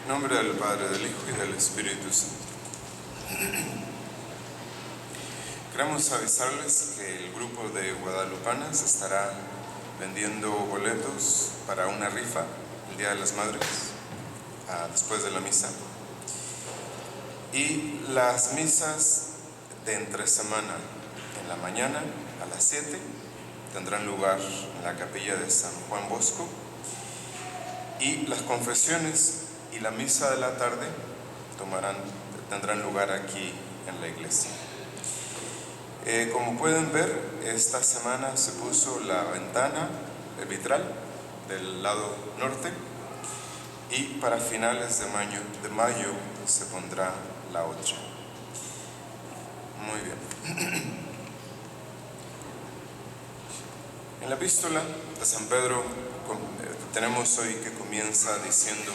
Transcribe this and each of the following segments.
En nombre del Padre, del Hijo y del Espíritu Santo. Queremos avisarles que el grupo de guadalupanas estará vendiendo boletos para una rifa el Día de las Madres, después de la misa. Y las misas de entre semana, en la mañana a las 7, tendrán lugar en la capilla de San Juan Bosco. Y las confesiones y la misa de la tarde tendrán lugar aquí en la iglesia. Como pueden ver, esta semana se puso la ventana vitral del lado norte y para finales de mayo se pondrá la otra. Muy bien. En la epístola de San Pedro tenemos hoy que comienza diciendo: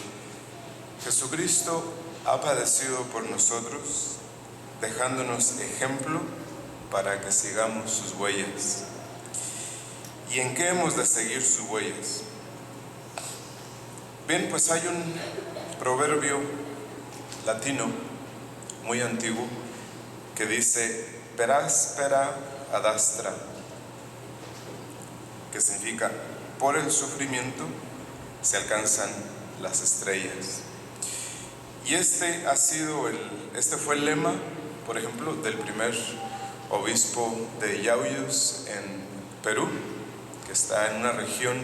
Jesucristo ha padecido por nosotros, dejándonos ejemplo para que sigamos sus huellas. ¿Y en qué hemos de seguir sus huellas? Bien, pues hay un proverbio latino muy antiguo que dice per aspera ad astra, que significa por el sufrimiento se alcanzan las estrellas. Y este fue el lema, por ejemplo, del primer obispo de Yauyos en Perú, que está en una región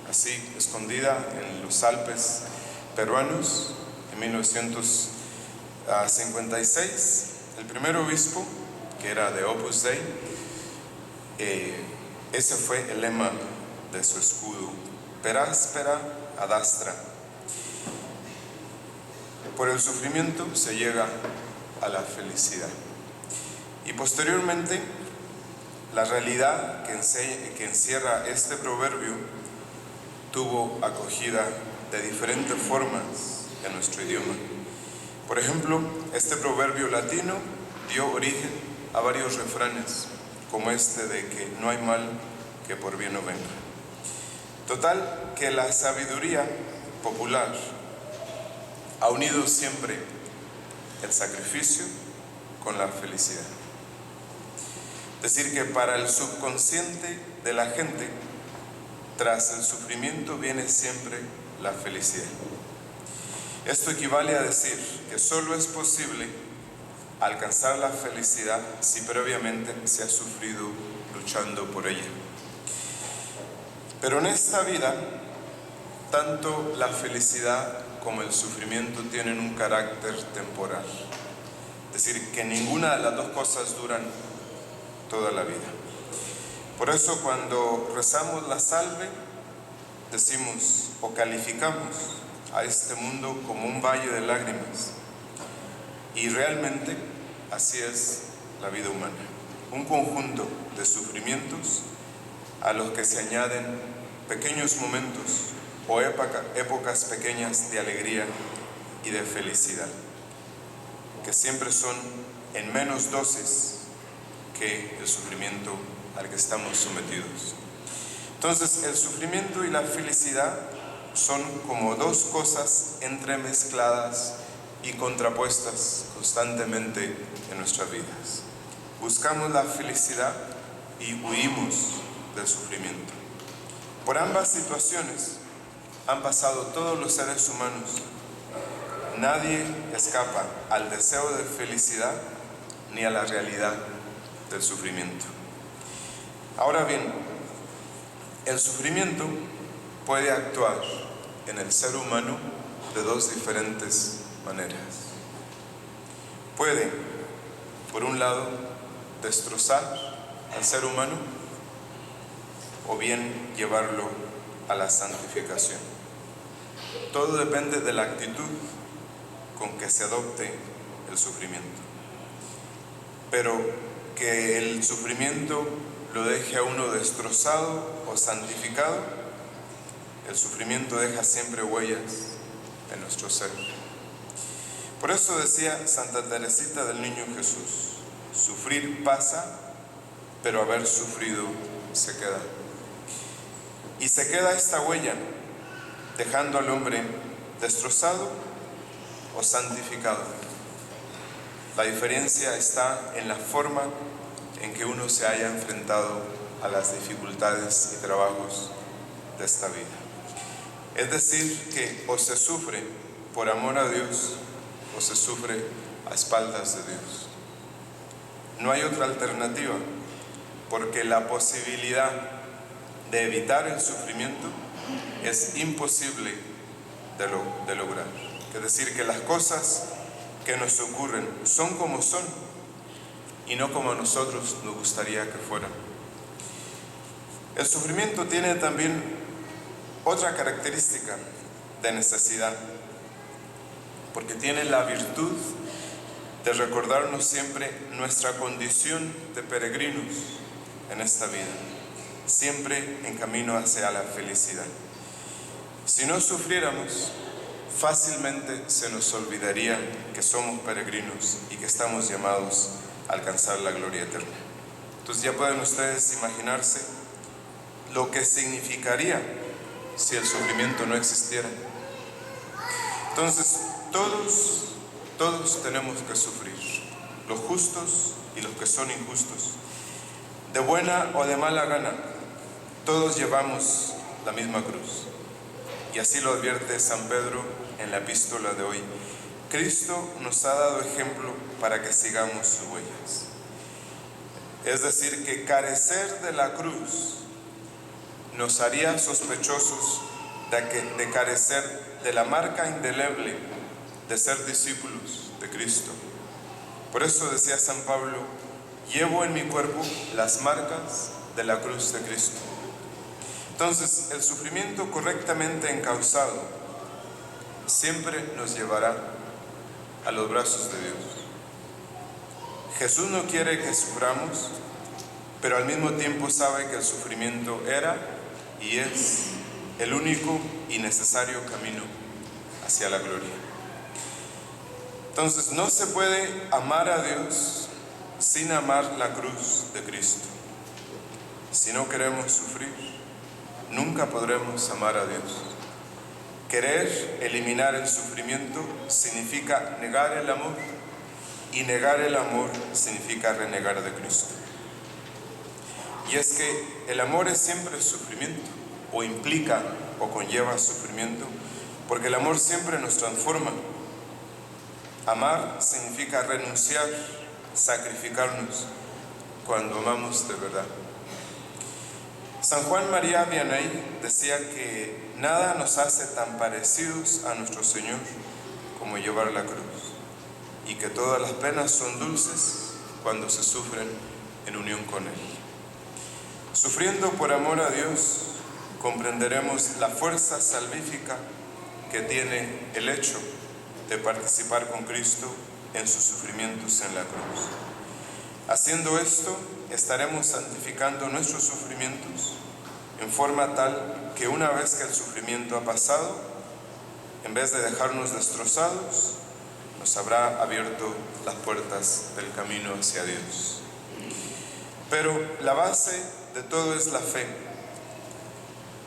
así escondida en los Alpes peruanos, en 1956. El primer obispo, que era de Opus Dei, ese fue el lema de su escudo: per aspera ad astra. Por el sufrimiento se llega a la felicidad. Y posteriormente, la realidad que encierra este proverbio tuvo acogida de diferentes formas en nuestro idioma. Por ejemplo, este proverbio latino dio origen a varios refranes, como este de que no hay mal que por bien no venga. Total, que la sabiduría popular ha unido siempre el sacrificio con la felicidad. Es decir, que para el subconsciente de la gente, tras el sufrimiento viene siempre la felicidad. Esto equivale a decir que solo es posible alcanzar la felicidad si previamente se ha sufrido luchando por ella. Pero en esta vida, tanto la felicidad como el sufrimiento tienen un carácter temporal. Es decir, que ninguna de las dos cosas duran toda la vida. Por eso cuando rezamos la salve, decimos o calificamos a este mundo como un valle de lágrimas. Y realmente así es la vida humana. Un conjunto de sufrimientos a los que se añaden pequeños momentos o épocas pequeñas de alegría y de felicidad, que siempre son en menos dosis que el sufrimiento al que estamos sometidos. Entonces, el sufrimiento y la felicidad son como dos cosas entremezcladas y contrapuestas constantemente en nuestras vidas. Buscamos la felicidad y huimos del sufrimiento. Por ambas situaciones han pasado todos los seres humanos. Nadie escapa al deseo de felicidad ni a la realidad del sufrimiento. Ahora bien, el sufrimiento puede actuar en el ser humano de dos diferentes maneras. Puede, por un lado, destrozar al ser humano o bien llevarlo a la santificación. Todo depende de la actitud con que se adopte el sufrimiento. Pero que el sufrimiento lo deje a uno destrozado o santificado, el sufrimiento deja siempre huellas en nuestro ser. Por eso decía Santa Teresita del Niño Jesús: sufrir pasa, pero haber sufrido se queda. Y se queda esta huella, dejando al hombre destrozado o santificado. La diferencia está en la forma en que uno se haya enfrentado a las dificultades y trabajos de esta vida. Es decir, que o se sufre por amor a Dios o se sufre a espaldas de Dios. No hay otra alternativa, porque la posibilidad de evitar el sufrimiento es imposible de lograr. Es decir, que las cosas que nos ocurren son como son y no como a nosotros nos gustaría que fueran. El sufrimiento tiene también otra característica de necesidad, porque tiene la virtud de recordarnos siempre nuestra condición de peregrinos en esta vida, siempre en camino hacia la felicidad. Si no sufriéramos, fácilmente se nos olvidaría que somos peregrinos y que estamos llamados a alcanzar la gloria eterna. Entonces ya pueden ustedes imaginarse lo que significaría si el sufrimiento no existiera. Entonces todos tenemos que sufrir, los justos y los que son injustos. De buena o de mala gana, todos llevamos la misma cruz. Y así lo advierte San Pedro en la epístola de hoy. Cristo nos ha dado ejemplo para que sigamos sus huellas. Es decir, que carecer de la cruz nos haría sospechosos de carecer de la marca indeleble de ser discípulos de Cristo. Por eso decía San Pablo: llevo en mi cuerpo las marcas de la cruz de Cristo. Entonces, el sufrimiento correctamente encauzado siempre nos llevará a los brazos de Dios. Jesús no quiere que suframos, pero al mismo tiempo sabe que el sufrimiento era y es el único y necesario camino hacia la gloria. Entonces, no se puede amar a Dios sin amar la cruz de Cristo. Si no queremos sufrir, nunca podremos amar a Dios. Querer eliminar el sufrimiento significa negar el amor, y negar el amor significa renegar de Cristo. Y es que el amor es siempre sufrimiento, o implica o conlleva sufrimiento, porque el amor siempre nos transforma. Amar significa renunciar, sacrificarnos cuando amamos de verdad. San Juan María Vianney decía que nada nos hace tan parecidos a nuestro Señor como llevar la cruz, y que todas las penas son dulces cuando se sufren en unión con Él. Sufriendo por amor a Dios, comprenderemos la fuerza salvífica que tiene el hecho de participar con Cristo en sus sufrimientos en la cruz. Haciendo esto, estaremos santificando nuestros sufrimientos en forma tal que una vez que el sufrimiento ha pasado, en vez de dejarnos destrozados, nos habrá abierto las puertas del camino hacia Dios. Pero la base de todo es la fe.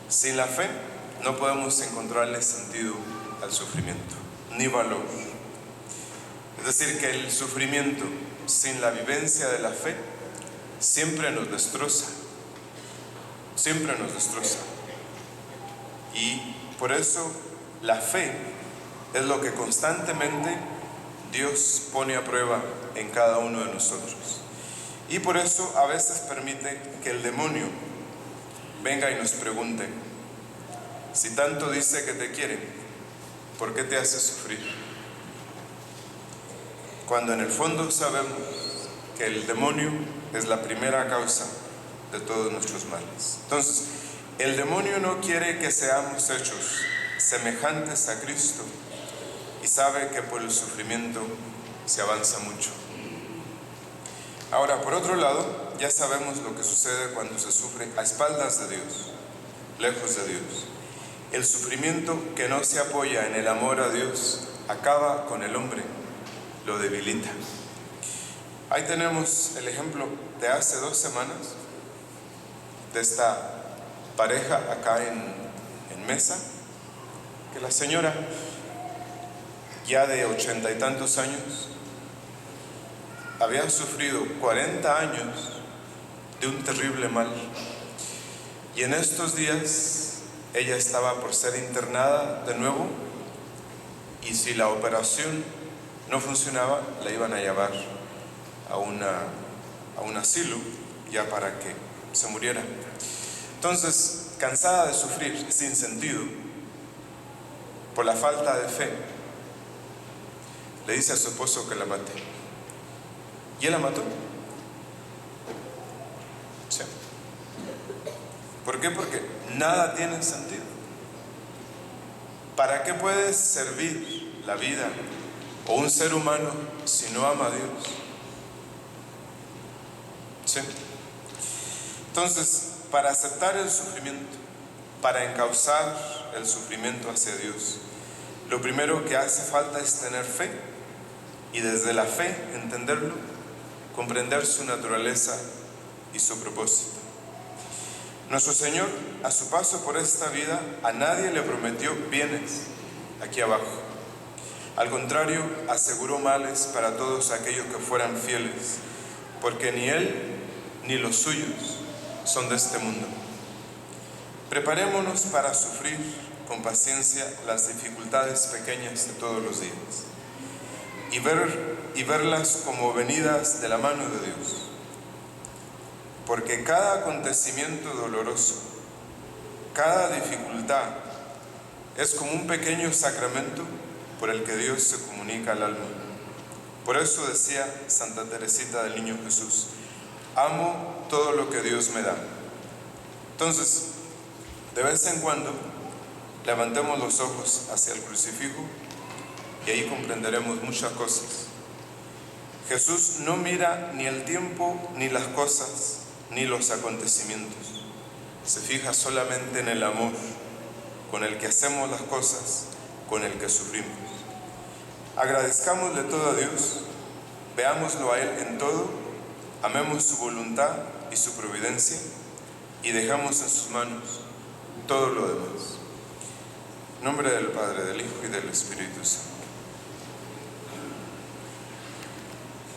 Sin la fe no podemos encontrarle sentido al sufrimiento, ni valor. Es decir, que el sufrimiento sin la vivencia de la fe siempre nos destroza, siempre nos destroza. Y por eso la fe es lo que constantemente Dios pone a prueba en cada uno de nosotros. Y por eso a veces permite que el demonio venga y nos pregunte: si tanto dice que te quiere, ¿por qué te hace sufrir? Cuando en el fondo sabemos que el demonio es la primera causa de todos nuestros males. Entonces, el demonio no quiere que seamos hechos semejantes a Cristo, y sabe que por el sufrimiento se avanza mucho. Ahora, por otro lado, ya sabemos lo que sucede cuando se sufre a espaldas de Dios, lejos de Dios. El sufrimiento que no se apoya en el amor a Dios acaba con el hombre, lo debilita. Ahí tenemos el ejemplo de hace 2 semanas, de esta pareja acá en Mesa, que la señora ya de 80 y tantos años, había sufrido 40 años de un terrible mal. Y en estos días ella estaba por ser internada de nuevo, y si la operación no funcionaba, la iban a llevar a un asilo ya para que se muriera. Entonces, cansada de sufrir sin sentido por la falta de fe, le dice a su esposo que la mate. ¿Y él la mató? Sí. ¿Por qué? Porque nada tiene sentido. ¿Para qué puede servir la vida o un ser humano si no ama a Dios? Sí. Entonces, para aceptar el sufrimiento, para encauzar el sufrimiento hacia Dios, lo primero que hace falta es tener fe, y desde la fe entenderlo, comprender su naturaleza y su propósito. Nuestro Señor, a su paso por esta vida, a nadie le prometió bienes aquí abajo. Al contrario, aseguró males para todos aquellos que fueran fieles, porque ni Él ni los suyos son de este mundo. Preparémonos para sufrir con paciencia las dificultades pequeñas de todos los días y verlas como venidas de la mano de Dios. Porque cada acontecimiento doloroso, cada dificultad, es como un pequeño sacramento por el que Dios se comunica al alma. Por eso decía Santa Teresita del Niño Jesús: amo todo lo que Dios me da. Entonces, de vez en cuando, levantemos los ojos hacia el crucifijo y ahí comprenderemos muchas cosas. Jesús no mira ni el tiempo, ni las cosas, ni los acontecimientos. Se fija solamente en el amor con el que hacemos las cosas, con el que sufrimos. Agradezcámosle todo a Dios, veámoslo a Él en todo, amemos su voluntad y su providencia, y dejamos en sus manos todo lo demás. En nombre del Padre, del Hijo y del Espíritu Santo.